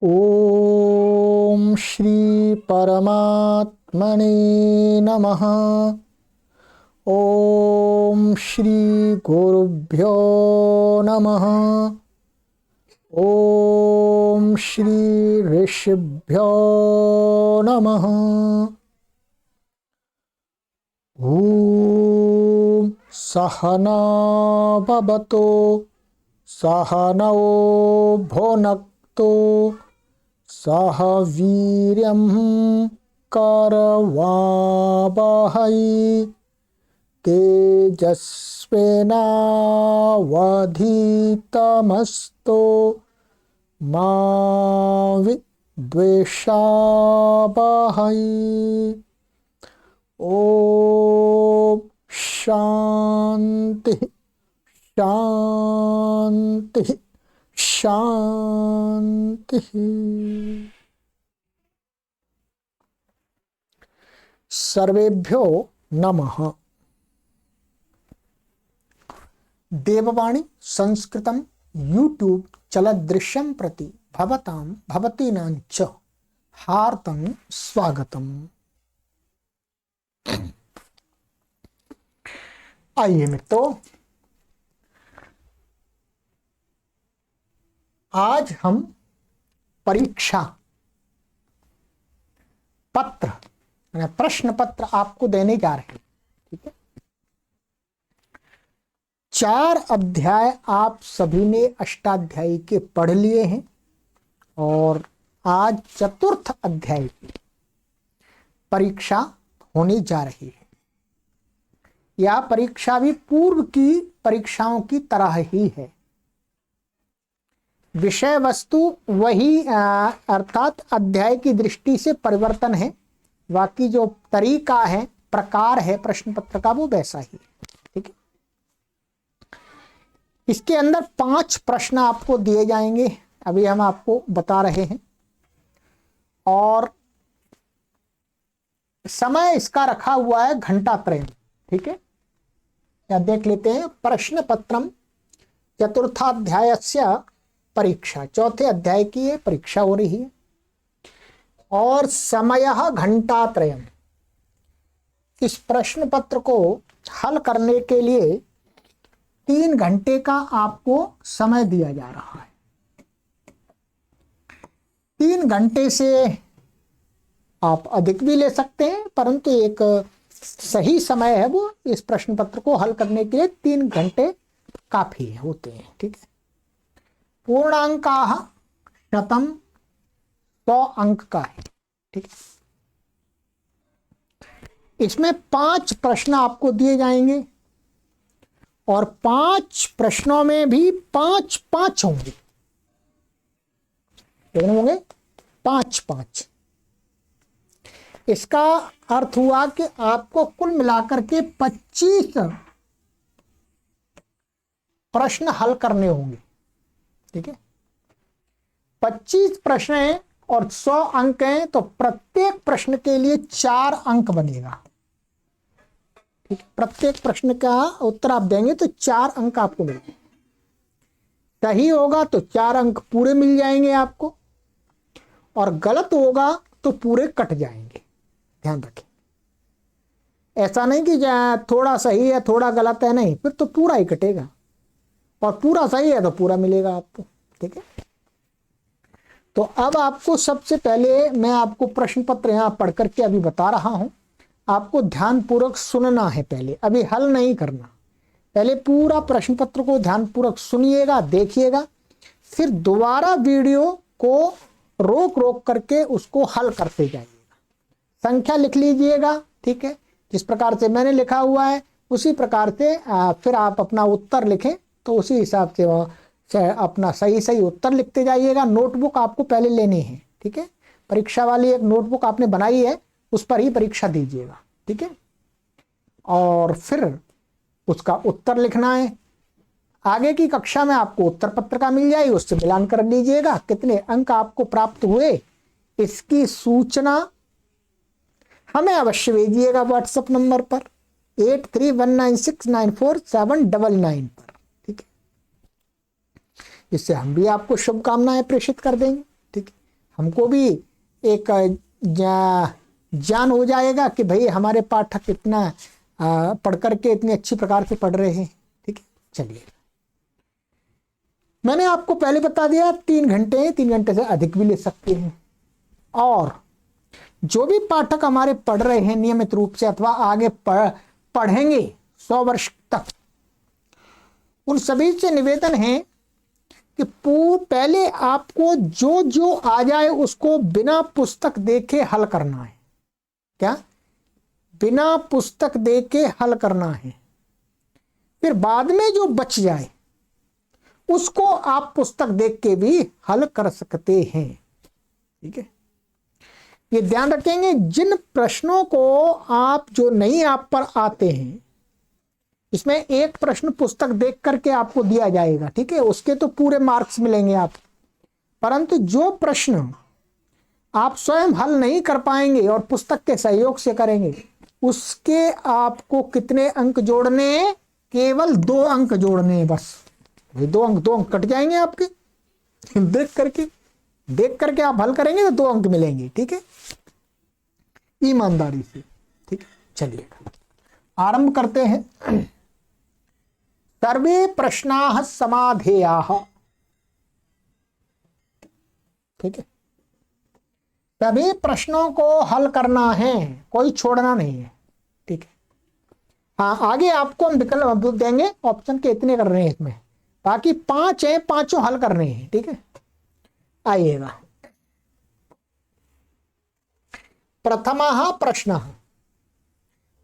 ओम श्री परमात्मने नमः। ओम श्री गुरुभ्यो नमः। ओम श्री ऋषिभ्यो नमः। ओम सहना भवतु सहनौ भुनक्तु सह वीर्यं करवावहै तेजस्विनावधीतमस्तु मा विद्विषावहै। ओम शांति शांति शांति। सर्वेभ्यो नमः। देववाणी संस्कृतं यूट्यूब चलदृश्यं प्रति भवतां भवतीनां च हार्दं स्वागतम्। आइए मित्रों, आज हम परीक्षा पत्र प्रश्न पत्र आपको देने जा रहे हैं। ठीक है, 4 अध्याय आप सभी ने अष्टाध्यायी के पढ़ लिए हैं और आज चतुर्थ अध्याय की परीक्षा होने जा रही है। यह परीक्षा भी पूर्व की परीक्षाओं की तरह ही है। विषय वस्तु वही अर्थात अध्याय की दृष्टि से परिवर्तन है, बाकी जो तरीका है, प्रकार है प्रश्न पत्र का, वो वैसा ही है। ठीक है, इसके अंदर 5 प्रश्न आपको दिए जाएंगे, अभी हम आपको बता रहे हैं, और समय इसका रखा हुआ है घंटा त्रय। ठीक है, या देख लेते हैं। प्रश्न पत्रम चतुर्थाध्यायस्य परीक्षा, चौथे अध्याय की ये परीक्षा हो रही है और समयः घंटात्रयम्। इस प्रश्न पत्र को हल करने के लिए 3 घंटे का आपको समय दिया जा रहा है। 3 घंटे से आप अधिक भी ले सकते हैं, परंतु एक सही समय है वो इस प्रश्न पत्र को हल करने के लिए 3 घंटे काफी होते हैं। ठीक है, पूर्णांकाः शतम 100 अंक का है। ठीक है, इसमें 5 प्रश्न आपको दिए जाएंगे और 5 प्रश्नों में भी 5-5 होंगे। कितने होंगे? 5-5। इसका अर्थ हुआ कि आपको कुल मिलाकर के 25 प्रश्न हल करने होंगे। ठीक है, 25 प्रश्न हैं और 100 अंक हैं, तो प्रत्येक प्रश्न के लिए 4 अंक बनेगा। ठीक है, प्रत्येक प्रश्न का उत्तर आप देंगे तो 4 अंक आपको मिलेंगे। सही होगा तो 4 अंक पूरे मिल जाएंगे आपको, और गलत होगा तो पूरे कट जाएंगे। ध्यान रखें, ऐसा नहीं कि थोड़ा सही है थोड़ा गलत है, नहीं, फिर तो पूरा ही कटेगा, और पूरा सही है तो पूरा मिलेगा आपको। ठीक है, तो अब आपको सबसे पहले मैं आपको प्रश्न पत्र यहां पढ़ करके अभी बता रहा हूं, आपको ध्यानपूर्वक सुनना है। पहले अभी हल नहीं करना, पहले पूरा प्रश्न पत्र को ध्यानपूर्वक सुनिएगा, देखिएगा, फिर दोबारा वीडियो को रोक रोक करके उसको हल करते जाइएगा। संख्या लिख लीजिएगा। ठीक है, जिस प्रकार से मैंने लिखा हुआ है उसी प्रकार से फिर आप अपना उत्तर लिखें, तो उसी हिसाब से अपना सही सही उत्तर लिखते जाइएगा। नोटबुक आपको पहले लेनी है। ठीक है, परीक्षा वाली एक नोटबुक आपने बनाई है, उस पर ही परीक्षा दीजिएगा। ठीक है, और फिर उसका उत्तर लिखना है। आगे की कक्षा में आपको उत्तर पत्रिका मिल जाएगी, उससे मिलान कर लीजिएगा कितने अंक आपको प्राप्त हुए, इसकी सूचना हमें अवश्य भेजिएगा व्हाट्सएप नंबर पर 8319694799 पर। ठीक है, इससे हम भी आपको शुभकामनाएं प्रेषित कर देंगे। ठीक है, हमको भी एक ज्ञान हो जाएगा कि भाई हमारे पाठक इतना पढ़ करके इतनी अच्छी प्रकार से पढ़ रहे हैं। ठीक है, चलिए मैंने आपको पहले बता दिया 3 घंटे, 3 घंटे से अधिक भी ले सकते हैं। और जो भी पाठक हमारे पढ़ रहे हैं नियमित रूप से अथवा आगे पढ़ेंगे 100 वर्ष तक, उन सभी से निवेदन है कि पहले आपको जो जो आ जाए उसको बिना पुस्तक देखे हल करना है। क्या? बिना पुस्तक देखे हल करना है। फिर बाद में जो बच जाए उसको आप पुस्तक देख के भी हल कर सकते हैं। ठीक है, ये ध्यान रखेंगे। जिन प्रश्नों को आप जो नहीं आप पर आते हैं, इसमें एक प्रश्न पुस्तक देख करके आपको दिया जाएगा। ठीक है, उसके तो पूरे मार्क्स मिलेंगे आप, परंतु जो प्रश्न आप स्वयं हल नहीं कर पाएंगे और पुस्तक के सहयोग से करेंगे, उसके आपको कितने अंक जोड़ने? केवल 2 अंक जोड़ने, बस। 2 अंक कट जाएंगे आपके। देख करके आप हल करेंगे तो 2 अंक मिलेंगे। ठीक है, ईमानदारी से। ठीक है, चलिए आरंभ करते हैं। सर्वे प्रश्नाः समाधेयाः। ठीक है, सभी प्रश्नों को हल करना है, कोई छोड़ना नहीं है। ठीक है, हाँ, आगे आपको हम विकल्प देंगे, ऑप्शन के इतने कर रहे हैं इसमें, बाकी 5 हैं, 5 हल करने हैं। ठीक है, आइएगा। प्रथमः प्रश्नः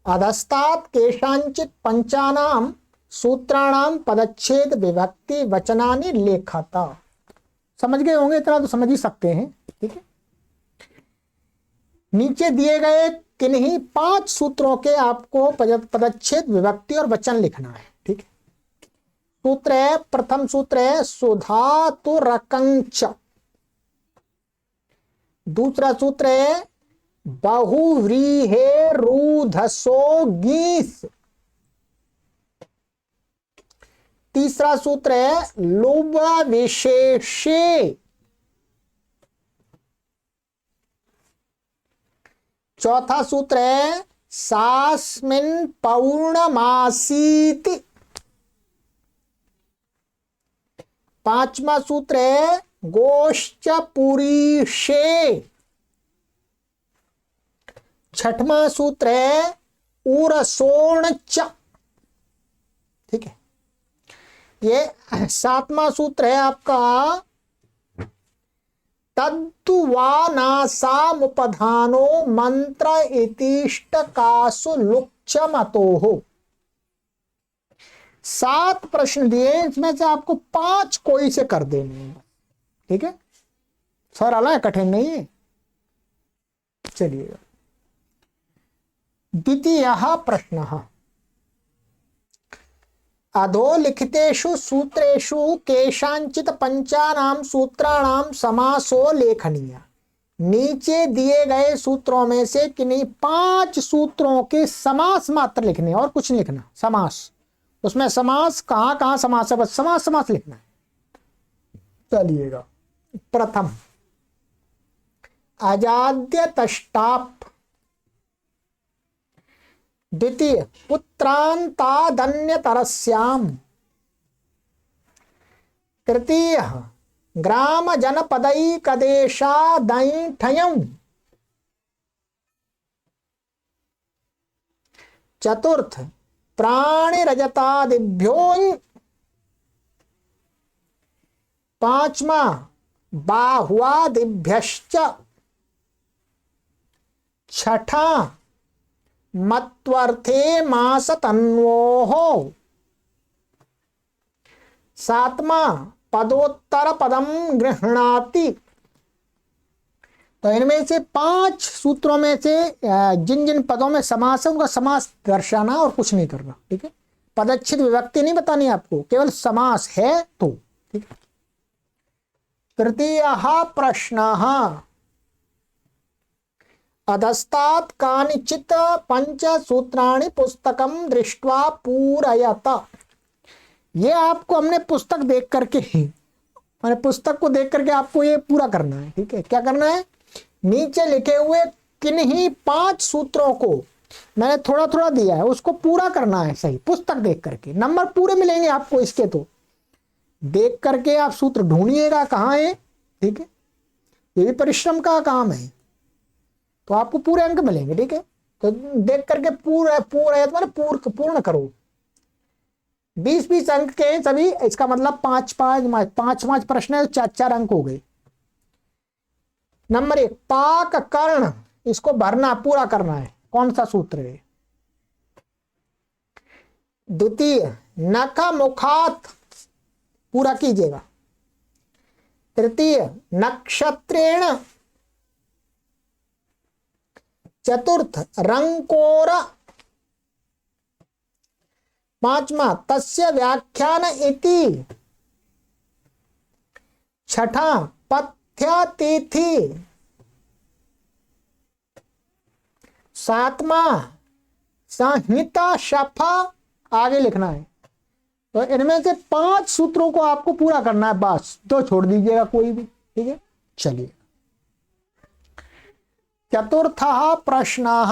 अधस्तात् केषाञ्चित् पंचानां सूत्राणां पदच्छेद विभक्ति वचनानि लेखत। समझ गए होंगे, इतना तो समझ ही सकते हैं। ठीक है, नीचे दिए गए किन्हीं 5 सूत्रों के आपको पदच्छेद विभक्ति और वचन लिखना है। ठीक है, सूत्र है, प्रथम सूत्र है सुधातुरकंच। दूसरा सूत्र है बहुव्रीहेरुधसो गीस। तीसरा सूत्र है लुब विशेषे। चौथा सूत्र है सास्मिन् पौर्णमासीति। पांचवा सूत्र है गोश्च पुरीषे। छठवां सूत्र है उरसोणच। ठीक है, ये 7वां सूत्र है आपका तद्दुवानासामुपधानो मंत्र इतिष्टकासु लुक्षमतोः। 7 प्रश्न दिए, इसमें से आपको 5 कोई से कर देने हैं। ठीक है, सरल है, कठिन नहीं है। चलिए द्वितीयः प्रश्नः अधोलिखितेषु सूत्रेषु केषाञ्चित् पंचानां सूत्राणां समासो लेखनीय। नीचे दिए गए सूत्रों में से किन्हीं 5 सूत्रों के समास मात्र लिखने, और कुछ नहीं लिखना। समास, उसमें समास कहां कहां समास है, बस समास समास लिखना है। चलिएगा, प्रथम अजाद्य तष्टाप। द्वितीय पुत्रान्तादन्यतरस्याम। तृतीय ग्राम जनपदैकदेशादैठयम्। चतुर्थ प्राणिरजतादिभ्यो। पांचवा बाहुवादिभ्यश्च। छठा मत्वर्थे मास तन्वोः। 7वां पदोत्तर पदम गृह्णाति। तो इनमें से 5 सूत्रों में से जिन जिन पदों में समास है उनका समास दर्शाना और कुछ नहीं करना। ठीक है, पदच्छेद विभक्ति नहीं बतानी आपको, केवल समास है तो। ठीक है, तृतीयः प्रश्नः अधस्तात् कानिचित् 5 सूत्राणि पुस्तकं दृष्ट्वा पूरयत। ये आपको हमने पुस्तक देख करके मैंने पुस्तक को देख करके आपको ये पूरा करना है, ठीक है। क्या करना है, नीचे लिखे हुए किन्हीं 5 सूत्रों को मैंने थोड़ा थोड़ा दिया है, उसको पूरा करना है सही, पुस्तक देख करके। नंबर पूरे मिलेंगे आपको इसके, तो देख करके आप सूत्र ढूंढिएगा कहाँ है, ठीक है। ये भी परिश्रम का काम है, तो आपको पूरे अंक मिलेंगे, ठीक है। तो देख करके पूरा पूरा पूर्ण करो। 20-20 अंक के सभी, इसका मतलब 5-5 प्रश्न है, 4-4 अंक हो गए। नंबर 1 पाक कर्ण, इसको भरना पूरा करना है, कौन सा सूत्र है। द्वितीय नख मुखात, पूरा कीजिएगा। तृतीय नक्षत्रेण। चतुर्थ रंकोर। पांचवा तस्य व्याख्यान इति। छठा पथ्यतिथि। सातवां संहिता शफा, आगे लिखना है। तो इनमें से 5 सूत्रों को आपको पूरा करना है, बस 2 छोड़ दीजिएगा कोई भी, ठीक है। चलिए चतुर्थः प्रश्नः,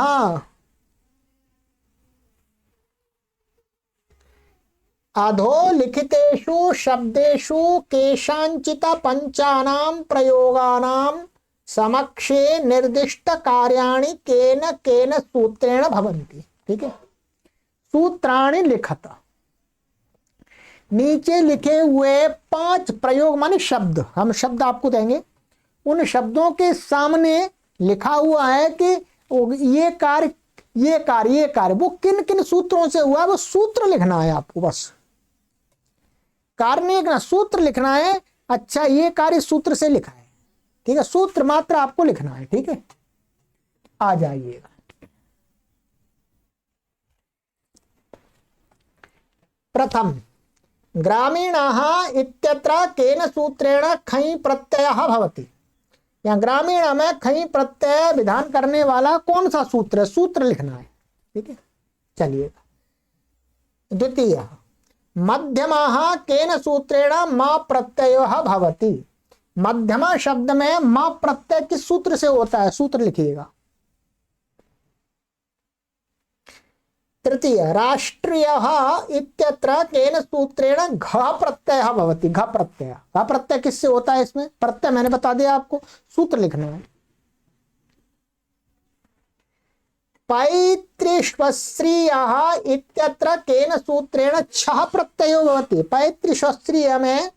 अधोलिखितेषु शब्देषु केषाञ्चित् पंचानां प्रयोगानां समक्षे निर्दिष्ट कार्याणि केन केन सूत्रेण भवन्ति, ठीक है। सूत्राणि लिखत, नीचे लिखे हुए 5 प्रयोग माने शब्द, हम शब्द आपको देंगे, उन शब्दों के सामने लिखा हुआ है कि ये कार्य ये कार्य ये कार्य वो किन किन सूत्रों से हुआ है, वो सूत्र लिखना है आपको, बस कार्य नहीं लिखना, सूत्र लिखना है। अच्छा ये कार्य सूत्र से लिखा है, ठीक है, सूत्र मात्र आपको लिखना है, ठीक है। आ जाइएगा। प्रथम ग्रामीणः इत्यत्र केन सूत्रेण खञ् प्रत्ययः भवति। यहाँ ग्रामीण में खञ् प्रत्यय विधान करने वाला कौन सा सूत्र है, सूत्र लिखना है, ठीक है। चलिएगा। द्वितीय मध्यमः केन सूत्रेण मा प्रत्ययः भवति। मध्यमा शब्द में मा प्रत्यय किस सूत्र से होता है, सूत्र लिखिएगा। तृतीय राष्ट्रीयः इत्यत्र केन सूत्रेण घ प्रत्ययः भवति। घ प्रत्यय किससे होता है, इसमें प्रत्यय मैंने बता दिया आपको, सूत्र लिखना है। पैतृश्वश्रियः इत्यत्र केन सूत्रेण छः प्रत्ययो भवति। पैतृश्वश्रिय में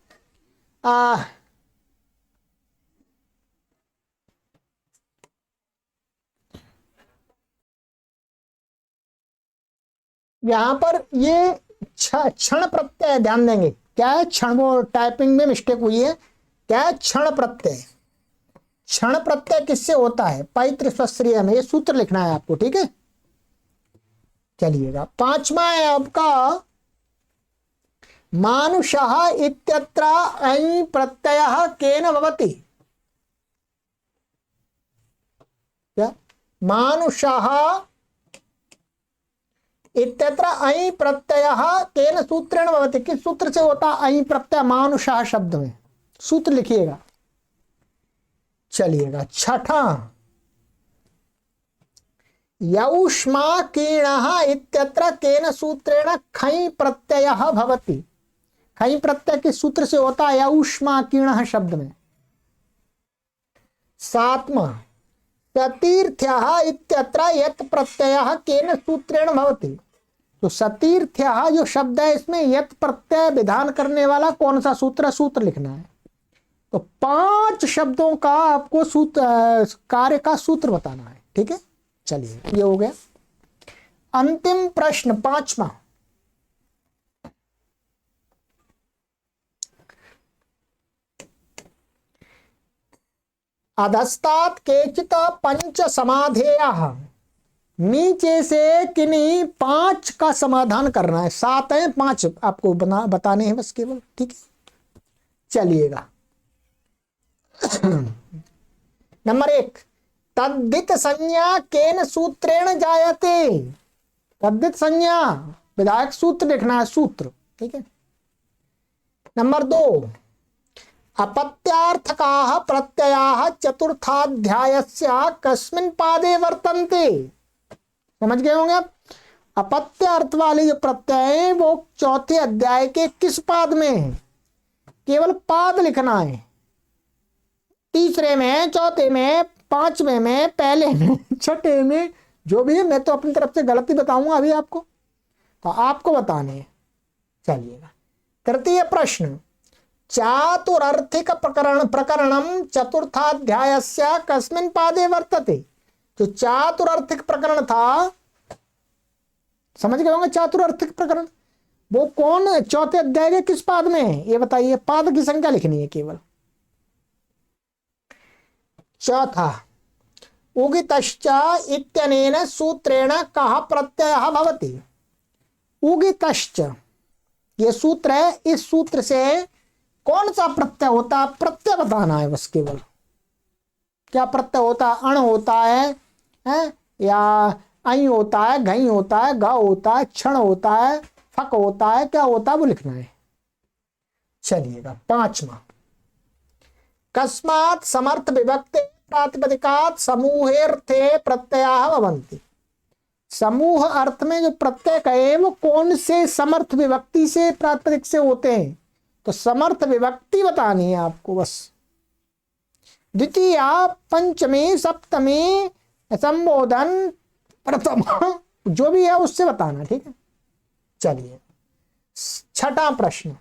यहां पर ये क्षण प्रत्यय ध्यान देंगे, क्या है क्षण, वो टाइपिंग में मिस्टेक हुई है, क्या है क्षण प्रत्यय। क्षण प्रत्यय किससे होता है, पैतृश्वश्रिय में, ये सूत्र लिखना है आपको, ठीक है। चलिएगा। 5वां है आपका मानुषः इत्यत्र ऐ प्रत्ययः केन भवति। क्या मानुषः इत्यत्र ऐ प्रत्ययः केन सूत्रेण भवति, किस सूत्र से होता ऐ प्रत्यय मानुषः शब्द में, सूत्र लिखिएगा। चलिएगा। छठा यौष्माकीर्णः इत्यत्र केन सूत्रेण खञ् प्रत्ययः भवति। खञ् प्रत्यय किस सूत्र से होता है, यौष्माकीर्णः शब्द में। 7वां सतीर्थ्यः इत्यत्र यत् प्रत्ययः केन सूत्रेण भवति। तो सतीर्थ्यः जो शब्द है, इसमें यत् प्रत्यय विधान करने वाला कौन सा सूत्र, सूत्र लिखना है। तो 5 शब्दों का आपको सूत्र, कार्य का सूत्र बताना है, ठीक है। चलिए ये हो गया। अंतिम प्रश्न 5वां, अधस्तात् केचित् पंच समाधेयः। नीचे से किन्हीं 5 का समाधान करना है, 7 है, 5 आपको बताने हैं बस केवल, ठीक है। चलिएगा। नंबर 1 तद्धित संज्ञा केन सूत्रेण जायते। तद्धित संज्ञा विधायक सूत्र लिखना है, सूत्र, ठीक है। नंबर 2 अपत्यार्थकाः प्रत्ययाः चतुर्थाध्यायस्य कस्मिन् पादे वर्तन्ते। समझ गए होंगे आप। अपत्य अर्थ वाले जो प्रत्यय हैं वो चौथे अध्याय के किस पाद में है, केवल पाद लिखना है। तीसरे में, चौथे में, पांचवें में, पहले में, छठे में, जो भी है। मैं तो अपनी तरफ से गलती बताऊंगा अभी आपको, तो आपको बताने हैं। चलिएगा, तृतीय प्रश्न, चातुरर्थिक प्रकरणम चतुर्थाध्यायस्य कस्मिन् पादे वर्तते। जो चातुरर्थिक प्रकरण था, समझ गए होंगे, चातुरर्थिक प्रकरण वो कौन चौथे अध्याय के किस पाद में है, ये बताइए। पाद की संख्या लिखनी है केवल। चौथा, उगितश्च इत्यनेन सूत्रेण कः प्रत्ययः भवति। उगितश्च ये सूत्र है, इस सूत्र से कौन सा प्रत्यय होता है, प्रत्यय बताना है बस केवल। क्या प्रत्यय होता है, अण होता है या आई होता है, घई होता है, ग होता है, क्षण होता है, फक होता है, क्या होता है वो लिखना है। चलिएगा, पांचवा, कस्मात् समर्थ विभक्ति प्रातिपदिकात् समूहेर्थे प्रत्ययाः भवन्ति। समूह अर्थ में जो प्रत्यय कहे वो कौन से समर्थ विभक्ति से, प्रातिपदिक से होते हैं, तो समर्थ विभक्ति बतानी है आपको बस। द्वितीय, पंचमी, सप्तमी, संबोधन, प्रथम, जो भी है उससे बताना, ठीक है। चलिए, छठा प्रश्न,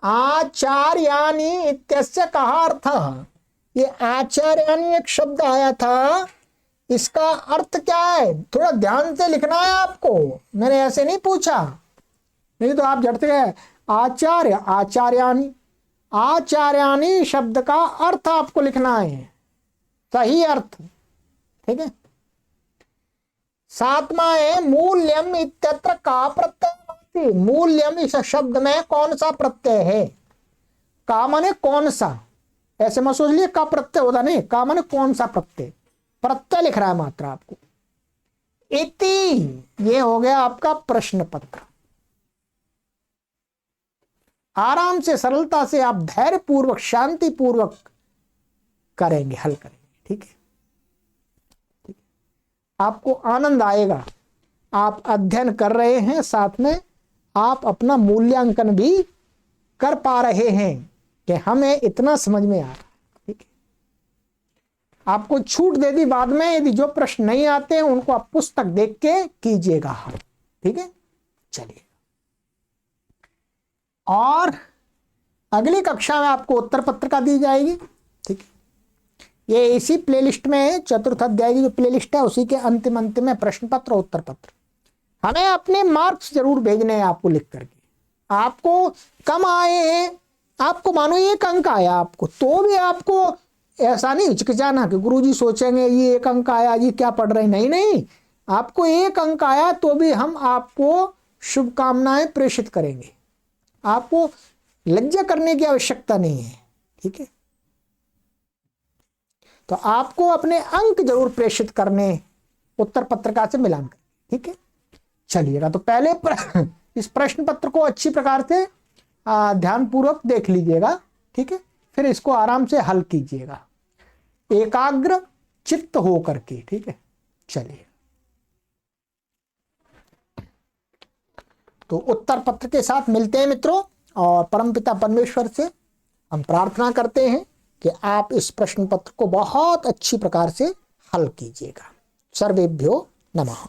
आचार्यानि इत्यस्य कः अर्थः। ये आचार्यानि एक शब्द आया था, इसका अर्थ क्या है, थोड़ा ध्यान से लिखना है आपको। मैंने ऐसे नहीं पूछा, नहीं तो आप झटते गए आचार्य, आचार्यानि। आचार्यानि शब्द का अर्थ आपको लिखना है, सही अर्थ, ठीक है। सातवां है, मूल्यम इत्यत्र का प्रत्यय। मूल्यम इस शब्द में कौन सा प्रत्यय है। का माने कौन सा, ऐसे मत सोच लिए का प्रत्यय होता नहीं, का माने कौन सा प्रत्यय, प्रत्यय लिख रहा है मात्र आपको। इति, ये हो गया आपका प्रश्न पत्र। आराम से, सरलता से आप धैर्य पूर्वक, शांति पूर्वक करेंगे, हल करेंगे, ठीक है। आपको आनंद आएगा, आप अध्ययन कर रहे हैं, साथ में आप अपना मूल्यांकन भी कर पा रहे हैं कि हमें इतना समझ में आ रहा है, ठीक है। आपको छूट दे दी बाद में, यदि जो प्रश्न नहीं आते हैं उनको आप पुस्तक देख के कीजिएगा, ठीक है। चलिए, और अगली कक्षा में आपको उत्तर पत्रिका दी जाएगी, ठीक है। ये इसी प्लेलिस्ट में है, चतुर्थ अध्याय की जो प्लेलिस्ट है उसी के अंतिम में प्रश्न पत्र, उत्तर पत्र। हमें अपने मार्क्स जरूर भेजने हैं आपको लिख करके। आपको कम आए हैं, आपको मानो 1 अंक आया आपको, तो भी आपको ऐसा नहीं हिचकिचाना कि गुरुजी सोचेंगे ये 1 अंक आया, ये क्या पढ़ रहे हैं। नहीं नहीं, आपको 1 अंक आया तो भी हम आपको शुभकामनाएं प्रेषित करेंगे, आपको लज्जा करने की आवश्यकता नहीं है, ठीक है। तो आपको अपने अंक जरूर प्रेषित करने उत्तर पत्रिका से मिलान कर, ठीक है। चलिएगा, तो पहले इस प्रश्न पत्र को अच्छी प्रकार से ध्यानपूर्वक देख लीजिएगा, ठीक है। फिर इसको आराम से हल कीजिएगा, एकाग्र चित्त हो करके, ठीक है। चलिए, तो उत्तर पत्र के साथ मिलते हैं मित्रों, और परमपिता परमेश्वर से हम प्रार्थना करते हैं कि आप इस प्रश्न पत्र को बहुत अच्छी प्रकार से हल कीजिएगा। सर्वेभ्यो नमः।